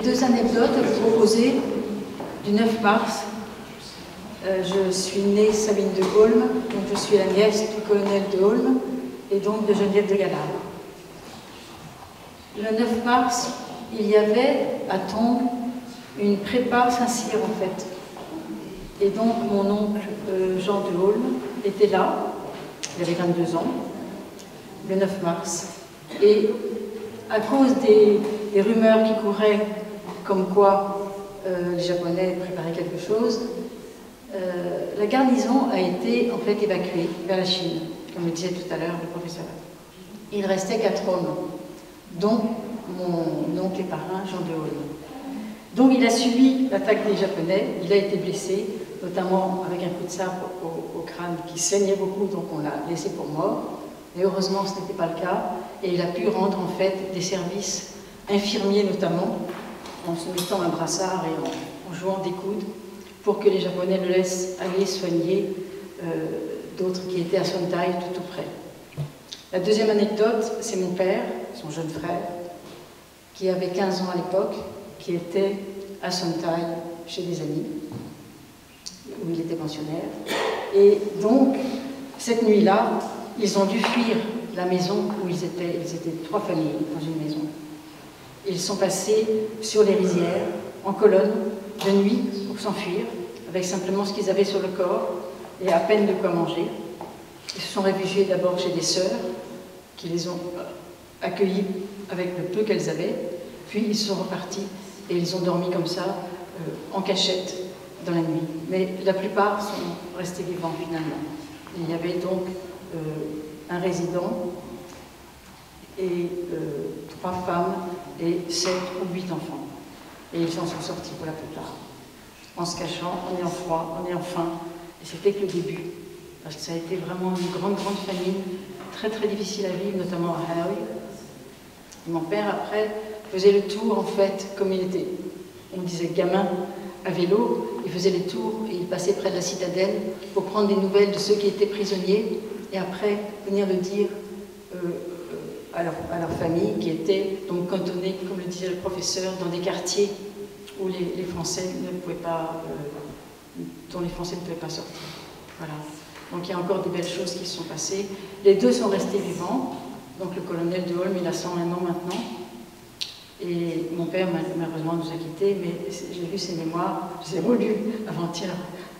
Deux anecdotes à vous proposer du 9 mars. Je suis née Sabine de Holm, donc je suis la nièce du colonel de Holm et donc de Geneviève de Galard. Le 9 mars, il y avait à Tongres une prépa Saint-Cyr en fait. Et donc mon oncle Jean de Holm était là, il avait 22 ans, le 9 mars. Et à cause des rumeurs qui couraient comme quoi les Japonais préparaient quelque chose, la garnison a été en fait évacuée vers la Chine, comme le disait tout à l'heure le professeur. Il restait 4 hommes, dont mon oncle et parrain Jean de Holm. Donc il a subi l'attaque des Japonais, il a été blessé, notamment avec un coup de sabre au crâne qui saignait beaucoup, donc on l'a laissé pour mort. Mais heureusement ce n'était pas le cas, et il a pu rendre en fait des services infirmiers notamment, en se mettant un brassard et en jouant des coudes, pour que les Japonais le laissent aller soigner d'autres qui étaient à Sontai tout près. La deuxième anecdote, c'est mon père, son jeune frère, qui avait 15 ans à l'époque, qui était à Sontai chez des amis, où il était pensionnaire. Et donc, cette nuit-là, ils ont dû fuir la maison où ils étaient 3 familles dans une maison. Ils sont passés sur les rizières, en colonne, de nuit, pour s'enfuir, avec simplement ce qu'ils avaient sur le corps et à peine de quoi manger. Ils se sont réfugiés d'abord chez des sœurs, qui les ont accueillis avec le peu qu'elles avaient, puis ils sont repartis et ils ont dormi comme ça, en cachette, dans la nuit. Mais la plupart sont restés vivants finalement. Il y avait donc un résident et 3 femmes et 7 ou 8 enfants. Et ils en sont sortis pour la plupart, en se cachant, en ayant froid, en ayant faim. Et c'était que le début, parce que ça a été vraiment une grande famine, très difficile à vivre, notamment à Hanoï. Et mon père, après, faisait le tour, en fait, comme il était, on disait gamin, à vélo, il faisait les tours et il passait près de la citadelle pour prendre des nouvelles de ceux qui étaient prisonniers et après venir le dire à leur famille qui était donc cantonnée, comme le disait le professeur, dans des quartiers où les Français ne pouvaient pas, dont les Français ne pouvaient pas sortir. Voilà. Donc il y a encore de belles choses qui se sont passées. Les deux sont restés vivants. Donc le colonel de Holm, il a 101 ans maintenant. Et mon père, malheureusement, nous a quittés, mais j'ai lu ses mémoires, je les ai relus avant-hier,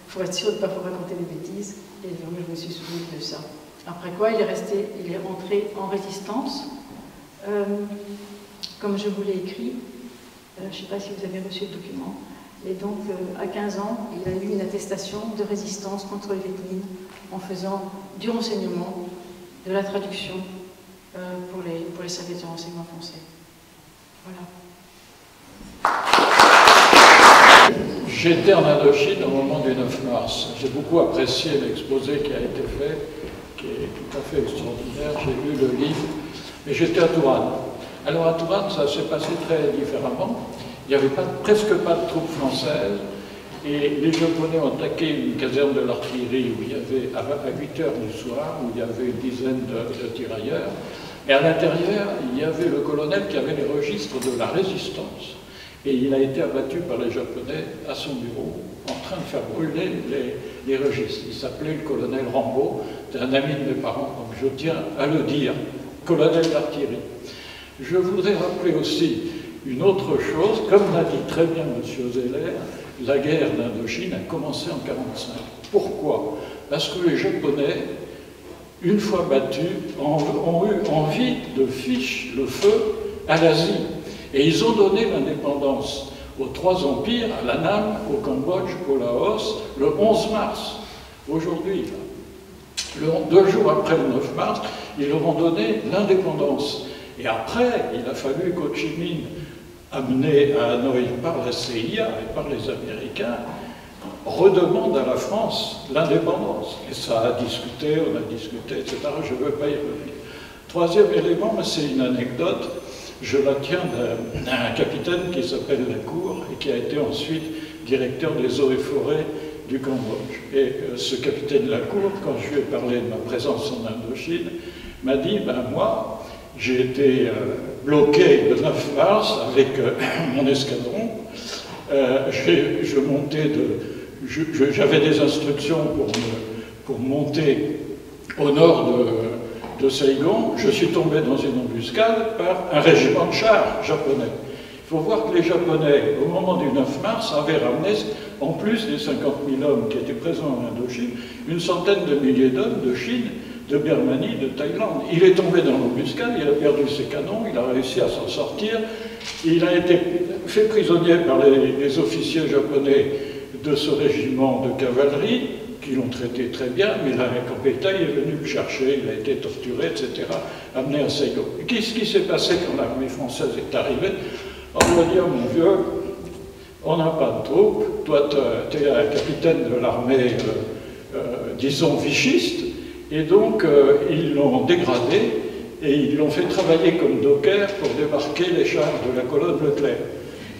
pour être sûr de ne pas vous raconter des bêtises, et je me suis souvenu de ça. Après quoi, il est rentré en résistance, comme je vous l'ai écrit, je ne sais pas si vous avez reçu le document, et donc à 15 ans, il a eu une attestation de résistance contre les Viet Minh en faisant du renseignement, de la traduction pour les services de renseignement français. Voilà. J'étais en Indochine au moment du 9 mars. J'ai beaucoup apprécié l'exposé qui a été fait, qui est tout à fait extraordinaire. J'ai lu le livre, mais j'étais à Tourane. Alors à Tourane, ça s'est passé très différemment. Il n'y avait presque pas de troupes françaises, et les Japonais ont attaqué une caserne de l'artillerie où il y avait, à 8 heures du soir, où il y avait une dizaine de tirailleurs. Et à l'intérieur, il y avait le colonel qui avait les registres de la résistance. Et il a été abattu par les Japonais à son bureau, en train de faire brûler les registres. Il s'appelait le colonel Rambaud, c'est un ami de mes parents, donc je tiens à le dire, colonel d'artillerie. Je voudrais rappeler aussi une autre chose, comme l'a dit très bien M. Zeller, la guerre d'Indochine a commencé en 1945. Pourquoi? Parce que les Japonais, une fois battus, ont eu envie de ficher le feu à l'Asie. Et ils ont donné l'indépendance aux 3 empires, à l'Annam, au Cambodge, au Laos, le 11 mars. Aujourd'hui, 2 jours après le 9 mars, ils leur ont donné l'indépendance. Et après, il a fallu qu'Ho Chi Minh, amené à Hanoï par la CIA et par les Américains, redemande à la France l'indépendance. Et ça a discuté, on a discuté, etc. Je ne veux pas y revenir. Troisième élément, c'est une anecdote. Je la tiens d'un capitaine qui s'appelle Lacour et qui a été ensuite directeur des eaux et forêts du Cambodge. Et ce capitaine Lacour, quand je lui ai parlé de ma présence en Indochine, m'a dit, ben moi, j'ai été bloqué le 9 mars avec mon escadron. J'avais des instructions pour monter au nord de Saigon. Je suis tombé dans une embuscade par un régiment de chars japonais. Il faut voir que les Japonais, au moment du 9 mars, avaient ramené, en plus des 50 000 hommes qui étaient présents en Indochine, une centaine de milliers d'hommes de Chine, de Birmanie, de Thaïlande. Il est tombé dans l'embuscade, il a perdu ses canons, il a réussi à s'en sortir. Il a été fait prisonnier par les officiers japonais de ce régiment de cavalerie, qui l'ont traité très bien, mais la Kampetai est venu le chercher, il a été torturé, etc., amené à Saigon. Qu'est-ce qui s'est passé quand l'armée française est arrivée? On lui a dit, oh mon vieux, on n'a pas de troupes, toi tu es un capitaine de l'armée, disons, vichiste, et donc ils l'ont dégradé et ils l'ont fait travailler comme docker pour débarquer les chars de la colonne Leclerc.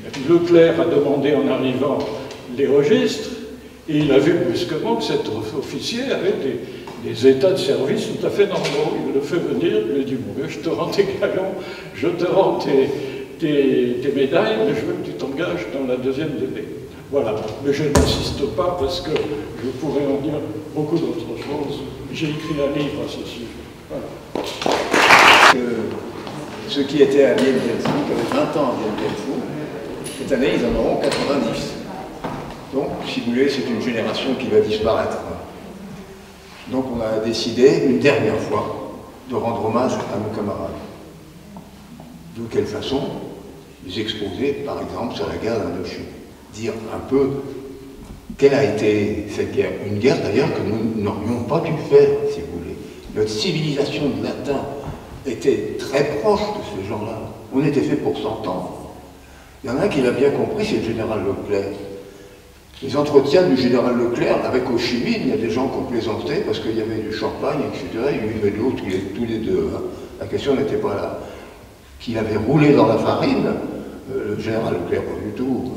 Et puis Leclerc a demandé en arrivant les registres, et il a vu brusquement que cet officier avait des états de service tout à fait normaux. Il le fait venir, il lui dit, mon vieux, je te rends tes galons, je te rends tes médailles, mais je veux que tu t'engages dans la deuxième délai. Voilà, mais je n'insiste pas parce que je pourrais en dire beaucoup d'autres choses. J'ai écrit un livre à ce sujet. Voilà. Ceux qui étaient à Dien Bien Phu, qui avaient 20 ans à Dien Bien Phu, cette année ils en auront 90. Donc, si vous voulez, c'est une génération qui va disparaître. Donc on a décidé, une dernière fois, de rendre hommage à nos camarades. De quelle façon? Les exposer, par exemple, sur la guerre d'Indochine. Dire un peu quelle a été cette guerre. Une guerre, d'ailleurs, que nous n'aurions pas dû faire, si vous voulez. Notre civilisation de latin était très proche de ces gens-là. On était fait pour s'entendre. Il y en a un qui l'a bien compris, c'est le général Leclerc. Les entretiens du général Leclerc avec Ho Chi Minh, il y a des gens qui ont plaisanté parce qu'il y avait du champagne, etc. Il buvait de l'eau tous les deux. Hein. La question n'était pas là. Qu'il avait roulé dans la farine, le général Leclerc, pas du tout.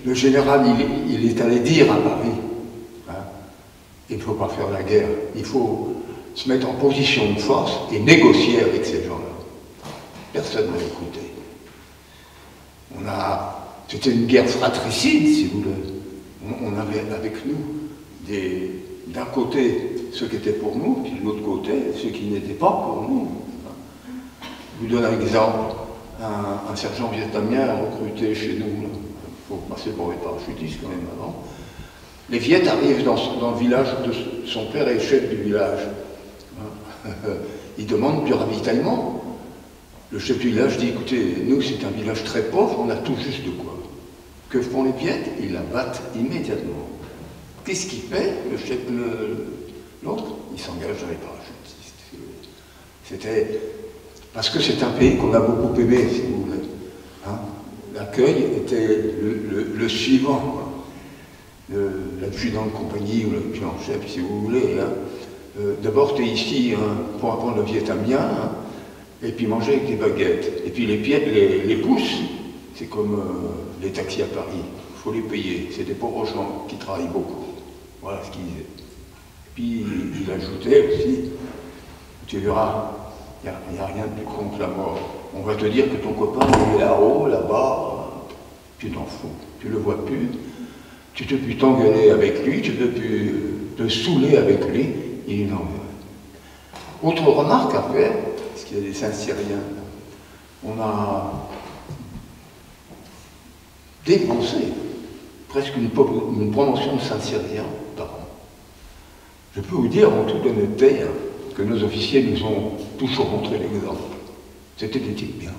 Le général, il est allé dire à Paris, hein, il ne faut pas faire la guerre, il faut se mettre en position de force et négocier avec ces gens-là. Personne n'a écouté. C'était une guerre fratricide, si vous voulez. On avait avec nous d'un côté ceux qui étaient pour nous, puis de l'autre côté ceux qui n'étaient pas pour nous. Je vous donne un exemple. Un sergent vietnamien recruté chez nous, il faut passer pour les parachutistes quand même avant. Les Viettes arrivent dans le village de son père et chef du village. Il demande du ravitaillement. Le chef du village dit, écoutez, nous c'est un village très pauvre, on a tout juste de quoi. Que font les Viettes? Ils la battent immédiatement. Qu'est-ce qu'il fait? L'autre, il s'engage dans les parachutistes. C'était... Parce que c'est un pays qu'on a beaucoup aimé, si vous voulez. Hein? L'accueil était le suivant. L'adjudant de compagnie ou l'adjudant-chef, si vous voulez. Hein? D'abord, tu es ici hein, pour apprendre le vietnamien, hein, et puis manger avec des baguettes. Et puis les pouces, c'est comme les taxis à Paris. Il faut les payer. C'est des pauvres gens qui travaillent beaucoup. Voilà ce qu'il disait. Puis il ajoutait aussi, tu verras, il n'y a rien de plus con que la mort. On va te dire que ton copain il est là-haut, là-bas, tu t'en fous, tu le vois plus, tu peux plus t'engueuler avec lui, tu peux plus te saouler avec lui, il en veut. Autre remarque à faire, parce qu'il y a des Saint-Syriens, on a dépensé presque une promotion de Saint-Syriens par an. Je peux vous dire en toute honnêteté, hein, que nos officiers nous ont toujours montré l'exemple. C'était des types bien.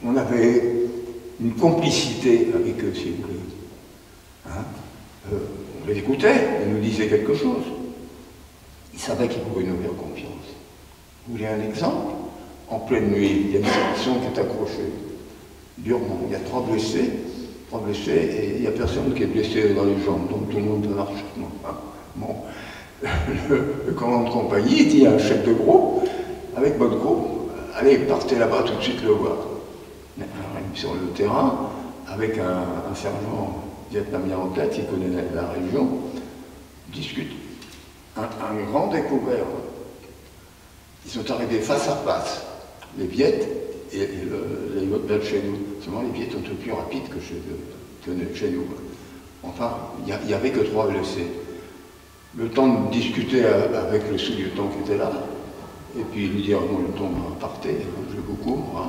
On avait une complicité avec eux, si vous voulez. Hein? On les écoutait, ils nous disaient quelque chose. Ils savaient qu'ils pouvaient nous faire confiance. Vous voulez un exemple? En pleine nuit, il y a une section qui est accrochée. Durement, il y a 3 blessés, et il n'y a personne qui est blessé dans les jambes, donc tout le monde marche. Hein? Bon. Le commandant de compagnie dit à un chef de groupe, avec votre groupe, allez, partez là-bas tout de suite le voir. Sur le terrain, avec un sergent vietnamien en tête qui connaît la région, discute. Un grand découvert, Ils sont arrivés face à face, les Viettes et les Hôtels de chez nous. Seulement les Viettes sont un peu plus rapides que chez nous. Enfin, il n'y avait que 3 blessés. Le temps de discuter avec le sous-lieutenant qui était là, et puis lui dire, bon, le temps partez, je vous couvre, hein,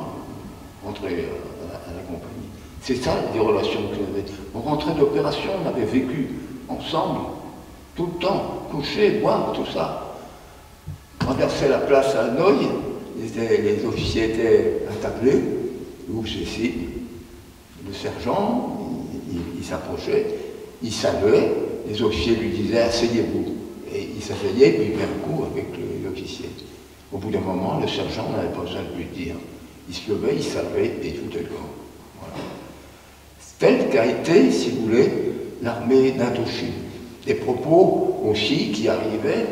rentrez à la compagnie. C'est ça, les relations que j'avais. On rentrait d'opération, on avait vécu ensemble, tout le temps, coucher, boire, tout ça. Traverser la place à Hanoï, les officiers étaient attablés, ou ceci, le sergent, il s'approchait, il saluait, les officiers lui disaient « asseyez-vous ». Et il s'asseyait, puis il met un coup avec l'officier. Au bout d'un moment, le sergent n'avait pas besoin de lui dire. Il se levait, il saluait et il foutait le camp. Voilà. Telle qu'a été, si vous voulez, l'armée d'Indochine. Des propos aussi qui arrivaient.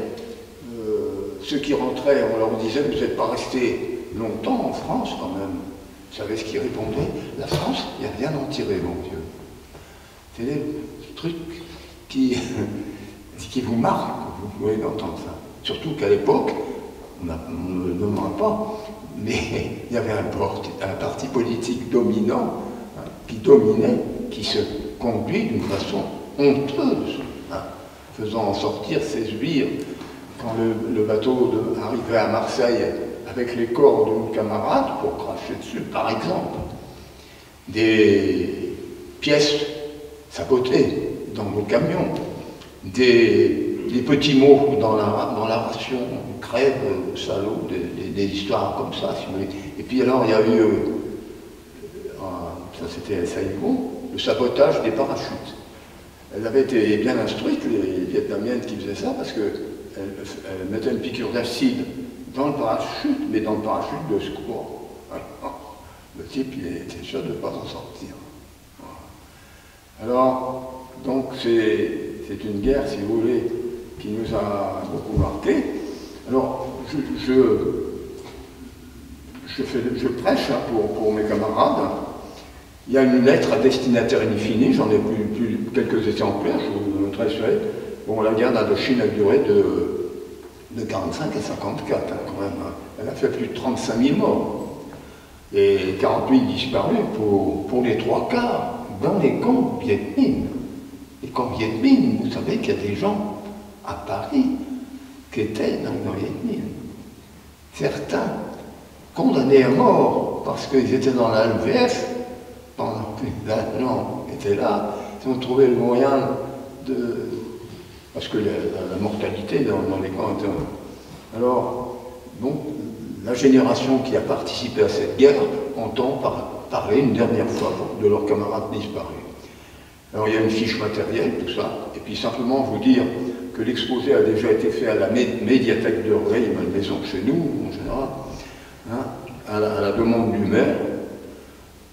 Ceux qui rentraient, on leur disait « vous n'êtes pas restés longtemps en France quand même ». Vous savez ce qu'ils répondaient? « La France, il n'y a rien à en tirer, mon Dieu ». C'est des trucs qui vous marquent, vous pouvez entendre ça. Surtout qu'à l'époque, on ne le nommera pas, mais il y avait un parti politique dominant, hein, qui dominait, qui se conduit d'une façon honteuse, hein, faisant sortir ses sbires. Quand le bateau arrivait à Marseille avec les corps de nos camarades pour cracher dessus, par exemple, des pièces sabotées dans nos camions, des petits mots dans la ration, crève, salaud, des histoires comme ça, si vous voulez. Et puis alors, il y a eu, ça c'était à Saïgo, le sabotage des parachutes. Elles avaient été bien instruites, les Vietnamiennes qui faisaient ça, parce qu'elles mettaient une piqûre d'acide dans le parachute, mais dans le parachute de secours. Le type, il était sûr de ne pas s'en sortir. Alors, donc c'est une guerre, si vous voulez, qui nous a beaucoup marqué. Alors, je prêche hein, pour mes camarades. Il y a une lettre à destinataire indéfini, j'en ai plus quelques exemplaires, je vous le montrerai sur elle. Bon, la guerre d'Indochine a duré de 45 à 54, hein, quand même. Hein. Elle a fait plus de 35 000 morts. Et 48 disparus pour les 3/4 dans les camps Viet Minh. Les camps Viet Minh, vous savez qu'il y a des gens à Paris qui étaient dans les camps Viet Minh. Certains condamnés à mort parce qu'ils étaient dans la LVF pendant que les Allemands étaient là. Ils ont trouvé le moyen de... Parce que la mortalité dans les camps était... Alors, donc, la génération qui a participé à cette guerre entend parler une dernière fois de leurs camarades disparus. Alors il y a une fiche matérielle, tout ça, et puis simplement vous dire que l'exposé a déjà été fait à la médiathèque de Rueil-Malmaison chez nous, en général, hein, à la demande du maire,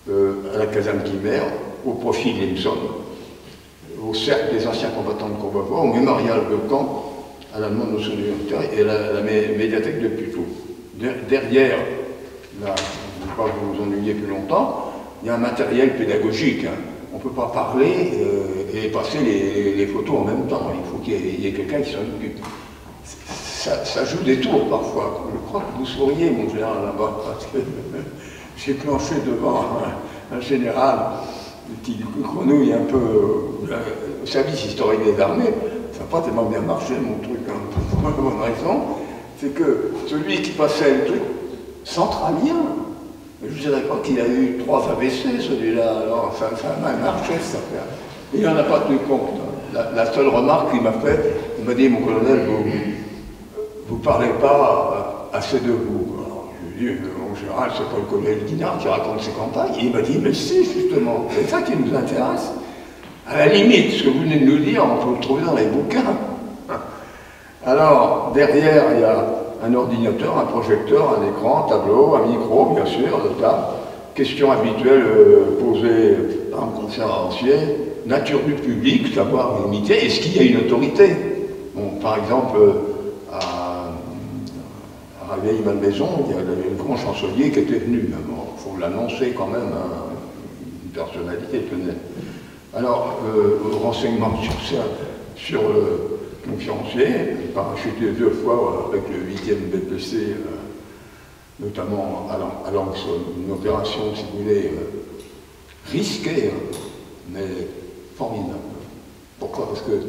à la caserne Guimer, au profit de l'Emson, au cercle des anciens combattants de Courbevoie, au mémorial de Caen, à la demande de son directeur, et à la médiathèque de Puteaux. Derrière, là, je ne vais pas vous ennuyer plus longtemps, il y a un matériel pédagogique. Hein. On ne peut pas parler et passer les photos en même temps. Il faut qu'il y ait quelqu'un qui s'en occupe. Ça joue des tours parfois. Je crois que vous souriez, mon général, là-bas, parce que j'ai planché devant un général qui grenouille un peu au service historique des armées. Ça n'a pas tellement bien marché, mon truc, hein, pour la bonne raison. C'est que celui qui passait le truc, centralien, je ne dirais pas qu'il a eu 3 AVC, celui-là, alors ça a mal marché, cette affaire. Il n'en a pas tenu compte. La seule remarque qu'il m'a faite, il m'a dit, mon colonel, vous ne parlez pas assez de vous. Alors, je lui ai dit, en général, c'est pas le colonel Guinard qui raconte ses campagnes. Et il m'a dit, mais si, justement, c'est ça qui nous intéresse. À la limite, ce que vous venez de nous dire, on peut le trouver dans les bouquins. Alors, derrière, il y a un ordinateur, un projecteur, un écran, un tableau, un micro, bien sûr, de table. Question habituelle posée par un conférencier. Nature du public, savoir limité. Est-ce qu'il y a une autorité? Bon, par exemple, à Rueil-Malmaison, il y a le grand chancelier qui était venu. Bon, il faut l'annoncer quand même, hein, une personnalité tenait. Alors, renseignement sur le conférencier parachuté. J'ai parachuté 2 fois avec le 8e BPC, notamment à Lens, une opération, si vous voulez, risquée, mais formidable. Pourquoi? Parce que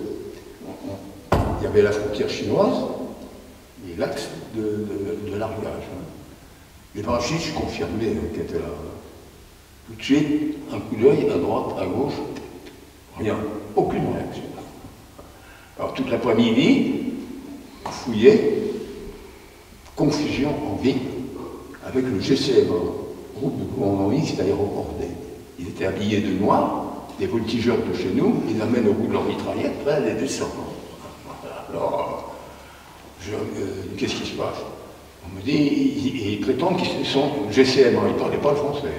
il y avait la frontière chinoise et l'axe de largage. Les parachutistes confirmés qui étaient là. Tout de suite, un coup d'œil à droite, à gauche, rien, aucune réaction. Alors toute l'après-midi, fouillé, confusion en ville avec le GCM, groupe de commandement mixte aéroporté. Ils étaient habillés de noir, des voltigeurs de chez nous, ils amènent au bout de leur mitraillette, prêts à les descendre. Alors, qu'est-ce qui se passe? On me dit, ils prétendent qu'ils sont GCM, ils ne parlaient pas le français.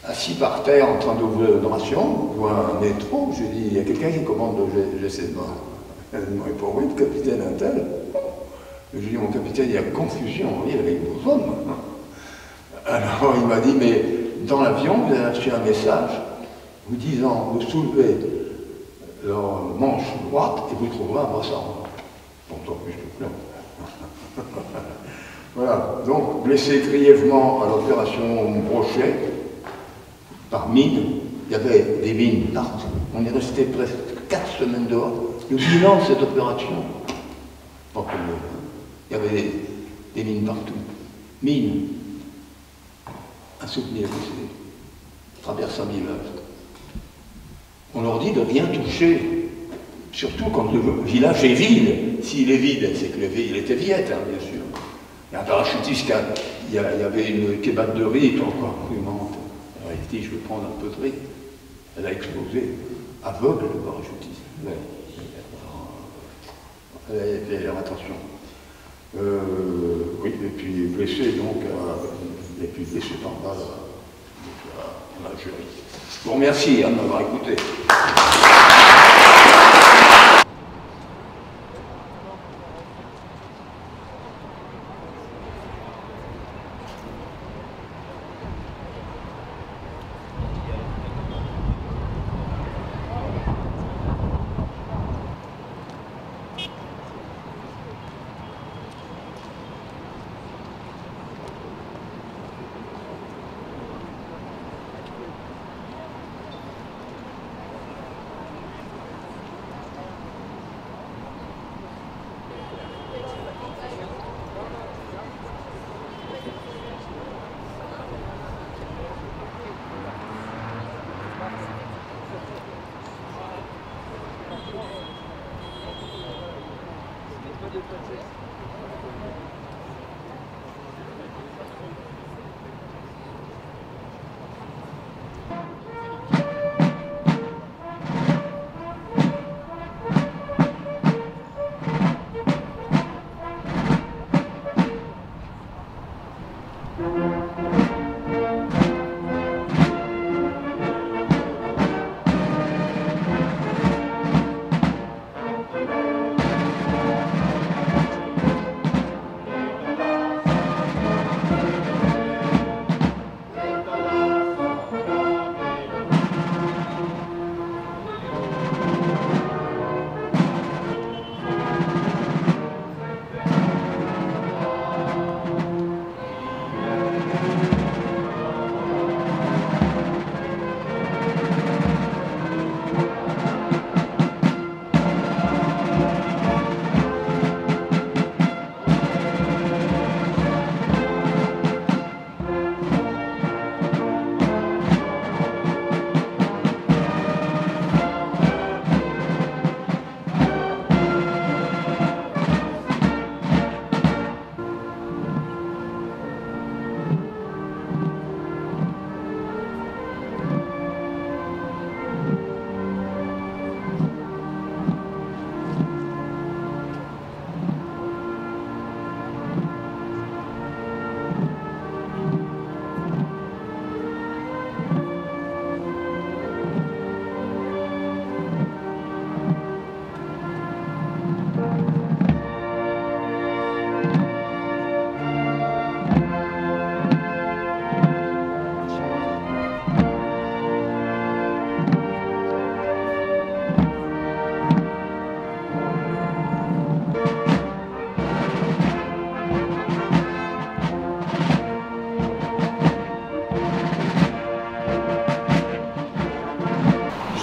Assis par terre en train d'ouvrir une ration, je vois un métro, je dis, il y a quelqu'un qui commande le GCM. Elle me répond, oui, le capitaine Intel. Je dis, mon capitaine, il y a confusion en ville avec vos hommes. Alors il m'a dit, mais dans l'avion, vous avez reçu un message vous disant, vous soulevez leur manche droite et vous trouverez un brassard. Pourtant, plus de plein. Voilà, donc blessé grièvement à l'opération Brochet, par mine, il y avait des mines partout. On est resté presque 4 semaines dehors. Le bilan de cette opération, pas comme il y avait des mines partout. Mines, un souvenir aussi, traverse un village. On leur dit de rien toucher, surtout quand le village est vide. S'il est vide, c'est que il était viette, hein, bien sûr. Il y a un parachutiste, il y avait une kebab de riz, encore crûment. Elle a dit, je vais prendre un peu de riz. Elle a explosé, aveugle le parachutiste. Elle a fait attention. Oui, et puis blessé, donc, et puis blessé par balle en Algérie. Je vous remercie de m'avoir écouté.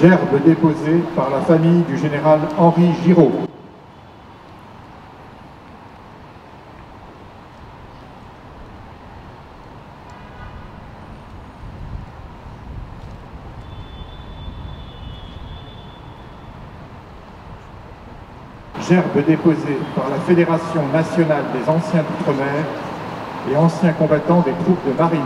Gerbe déposée par la famille du général Henri Giraud. Gerbe déposée par la Fédération nationale des anciens d'outre-mer et anciens combattants des troupes de marine.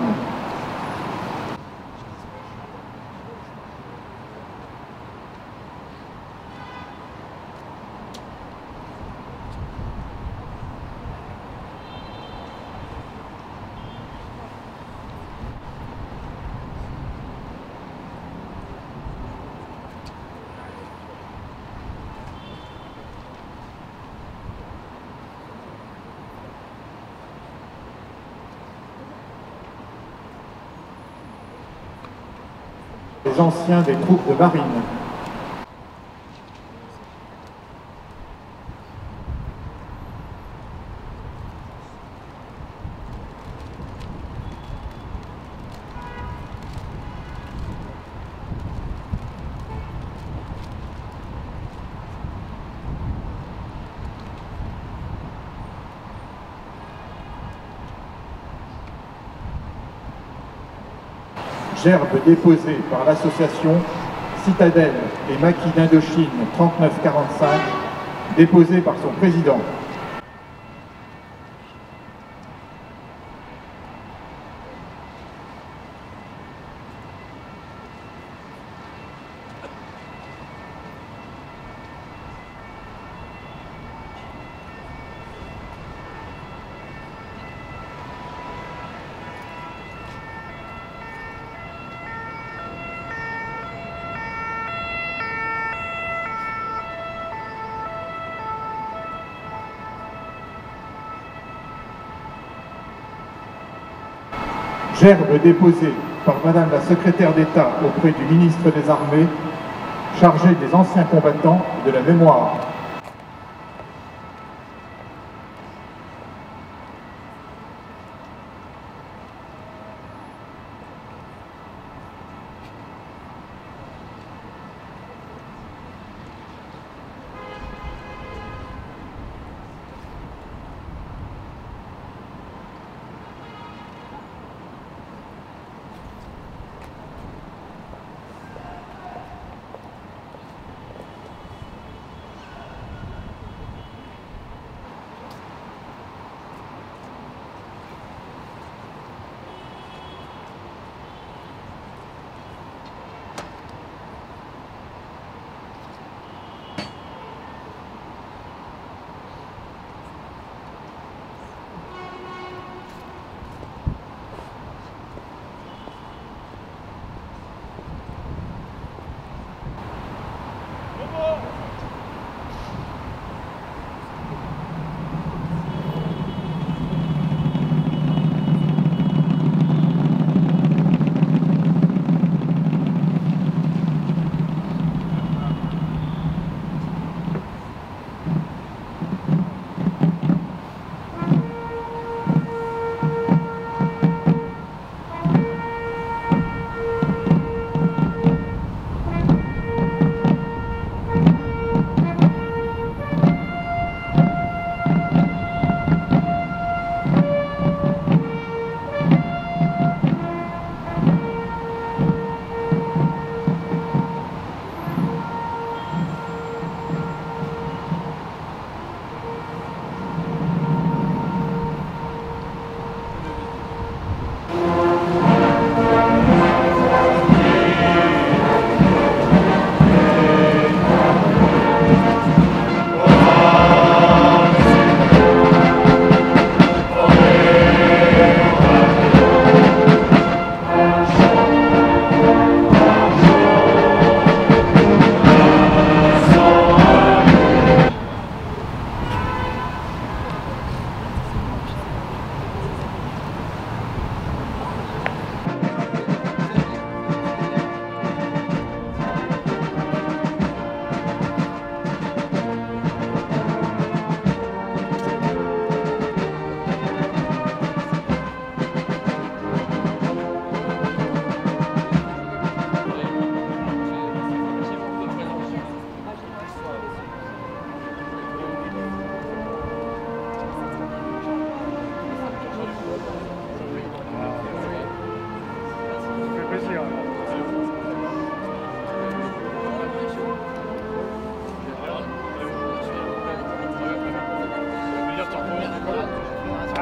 Les anciens des troupes de marine. Gerbe déposée par l'association Citadelle et Maquis d'Indochine 3945, déposée par son président. Gerbe déposée par Madame la Secrétaire d'État auprès du ministre des Armées, chargé des anciens combattants et de la mémoire.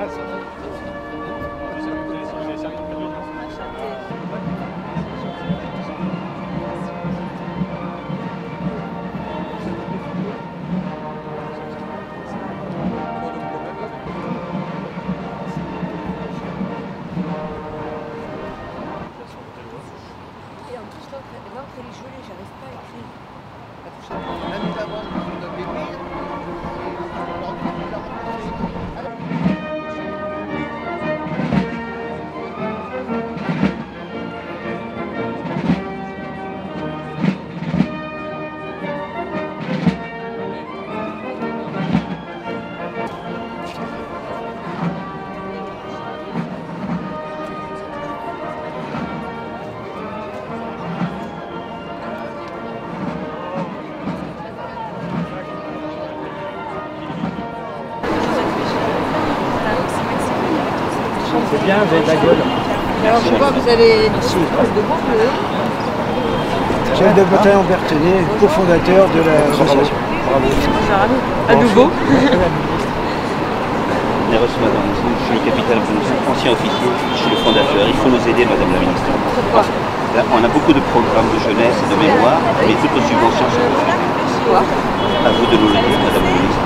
Et en plus, l'encre elle est gelée, j'arrive pas à écrire. L'année d'avant, on a bébé. C'est bien, vous avez de la gueule. Alors je vois que vous avez de beaux bleus. Chef de bataillon Berthelet, cofondateur de l'association. Bravo. À nouveau. Je suis le capitaine Bounous, ancien officier, je suis le fondateur. Il faut nous aider, Madame la Ministre. Pourquoi? Là, on a beaucoup de programmes de jeunesse et de mémoire, mais toutes nos subventions sont refusées. Pourquoi? À vous de nous le dire, Madame la Ministre.